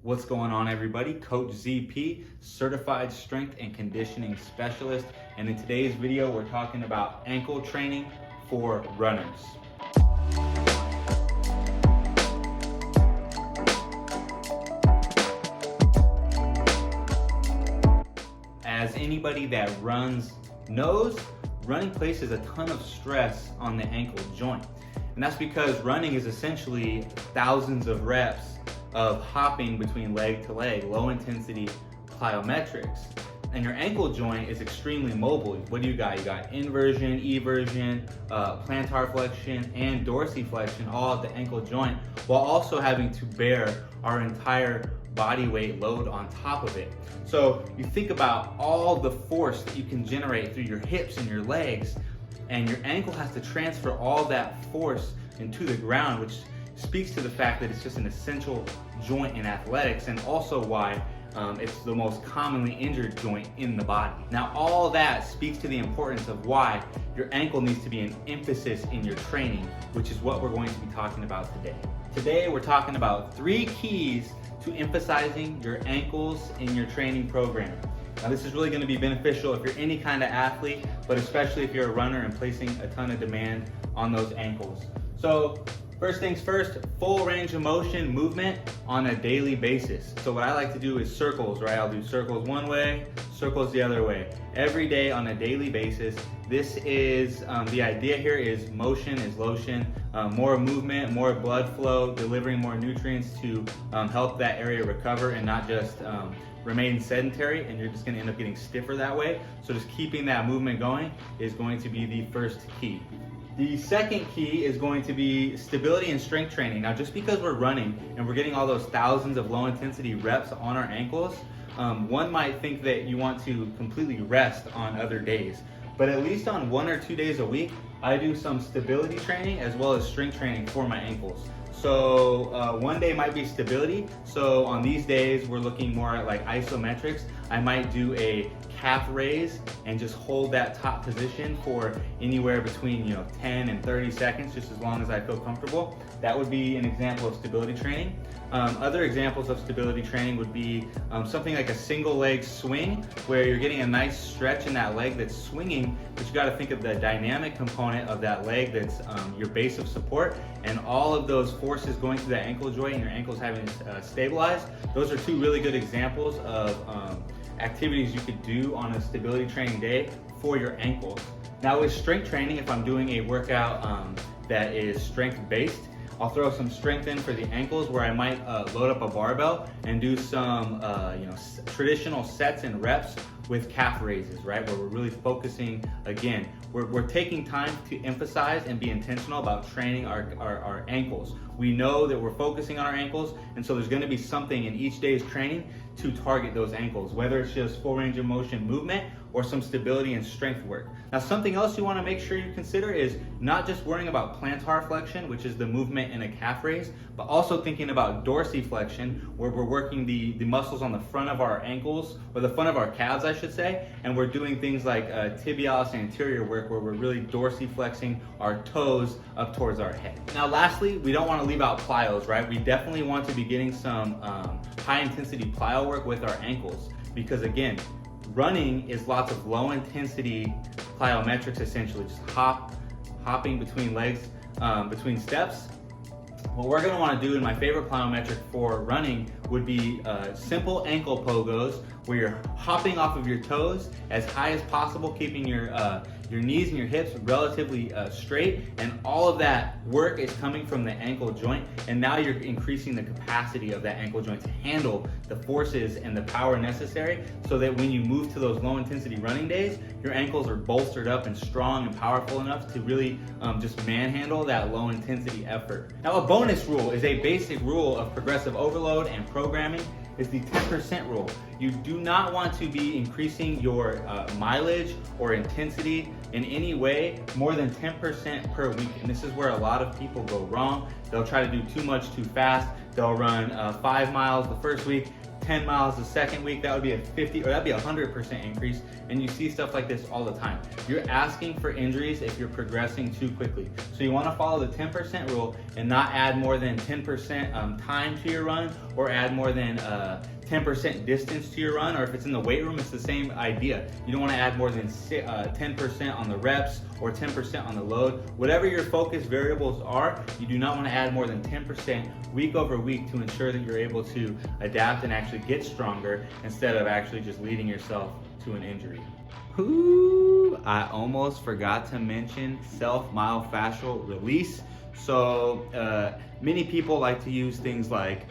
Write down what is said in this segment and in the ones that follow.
What's going on, everybody? Coach ZP, Certified Strength and Conditioning Specialist. And in today's video, we're talking about ankle training for runners. As anybody that runs knows, running places a ton of stress on the ankle joint. And that's because running is essentially thousands of reps of hopping between leg to leg, low intensity plyometrics. And your ankle joint is extremely mobile. What do you got? You got inversion, eversion, plantar flexion, and dorsiflexion all at the ankle joint, while also having to bear our entire body weight load on top of it. So you think about all the force that you can generate through your hips and your legs, and your ankle has to transfer all that force into the ground, which speaks to the fact that it's just an essential joint in athletics, and also why it's the most commonly injured joint in the body. Now, all that speaks to the importance of why your ankle needs to be an emphasis in your training, which is what we're going to be talking about today. Today, we're talking about 3 keys to emphasizing your ankles in your training program. Now, this is really going to be beneficial if you're any kind of athlete, but especially if you're a runner and placing a ton of demand on those ankles. So, first things first, full range of motion movement on a daily basis. So what I like to do is circles, right? I'll do circles one way, circles the other way, every day on a daily basis. This is, the idea here is motion is lotion, more movement, more blood flow, delivering more nutrients to help that area recover and not just remain sedentary, and you're just gonna end up getting stiffer that way. So just keeping that movement going is going to be the first key. The second key is going to be stability and strength training. Now, just because we're running and we're getting all those thousands of low intensity reps on our ankles, one might think that you want to completely rest on other days. But at least on 1 or 2 days a week, I do some stability training as well as strength training for my ankles. So one day might be stability. So on these days, we're looking more at like isometrics. I might do a calf raise and just hold that top position for anywhere between 10 and 30 seconds, just as long as I feel comfortable. That would be an example of stability training. Other examples of stability training would be something like a single leg swing, where you're getting a nice stretch in that leg that's swinging, but you got to think of the dynamic component of that leg that's your base of support, and all of those forces going through that ankle joint and your ankles having stabilized. Those are 2 really good examples of activities you could do on a stability training day for your ankles. Now, with strength training, if I'm doing a workout that is strength based, I'll throw some strength in for the ankles, where I might load up a barbell and do some traditional sets and reps with calf raises, right? Where we're really focusing, again, we're taking time to emphasize and be intentional about training our ankles. We know that we're focusing on our ankles, and so there's gonna be something in each day's training to target those ankles, whether it's just full range of motion movement or some stability and strength work. Now, something else you wanna make sure you consider is not just worrying about plantar flexion, which is the movement in a calf raise, but also thinking about dorsiflexion, where we're working the muscles on the front of our ankles, or the front of our calves, I should say, and we're doing things like tibialis anterior work, where we're really dorsiflexing our toes up towards our head. Now, lastly, we don't wanna leave out plyos, right? We definitely want to be getting some high intensity plyo work with our ankles, because again, running is lots of low intensity plyometrics, essentially just hopping between legs, between steps. What we're going to want to do, in my favorite plyometric for running, would be simple ankle pogos, where you're hopping off of your toes as high as possible, keeping your knees and your hips relatively straight, and all of that work is coming from the ankle joint, and now you're increasing the capacity of that ankle joint to handle the forces and the power necessary, so that when you move to those low intensity running days, your ankles are bolstered up and strong and powerful enough to really just manhandle that low intensity effort. Now, a bonus rule is a basic rule of progressive overload and programming, is the 10% rule. You do not want to be increasing your mileage or intensity in any way more than 10% per week. And this is where a lot of people go wrong. They'll try to do too much too fast. They'll run 5 miles the first week, 10 miles the second week. That would be a 50, or that'd be a 100% increase. And you see stuff like this all the time. You're asking for injuries if you're progressing too quickly. So you want to follow the 10% rule and not add more than 10% time to your run, or add more than 10% distance to your run, or if it's in the weight room, it's the same idea. You don't want to add more than 10% on the reps or 10% on the load. Whatever your focus variables are, you do not want to add more than 10% week over week to ensure that you're able to adapt and actually get stronger instead of actually just leading yourself to an injury. Ooh, I almost forgot to mention self-myofascial release. So many people like to use things like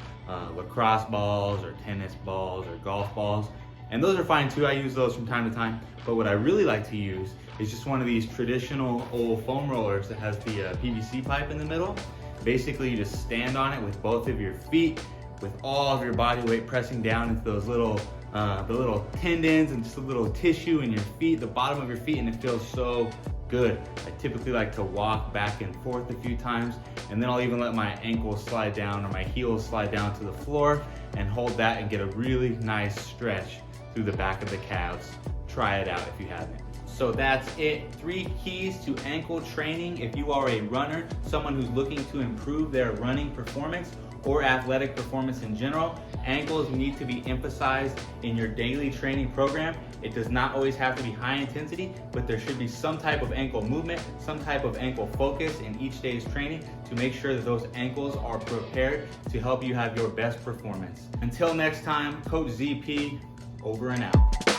lacrosse balls or tennis balls or golf balls, and those are fine too. I use those from time to time, but what I really like to use is just one of these traditional old foam rollers that has the PVC pipe in the middle. Basically, you just stand on it with both of your feet, with all of your body weight pressing down into those little the little tendons and just a little tissue in your feet, the bottom of your feet, and it feels so good. I typically like to walk back and forth a few times, and then I'll even let my ankles slide down or my heels slide down to the floor and hold that and get a really nice stretch through the back of the calves. Try it out if you haven't. So that's it. 3 keys to ankle training if you are a runner, someone who's looking to improve their running performance or athletic performance in general. Ankles need to be emphasized in your daily training program. It does not always have to be high intensity, but there should be some type of ankle movement, some type of ankle focus in each day's training to make sure that those ankles are prepared to help you have your best performance. Until next time, Coach ZP, over and out.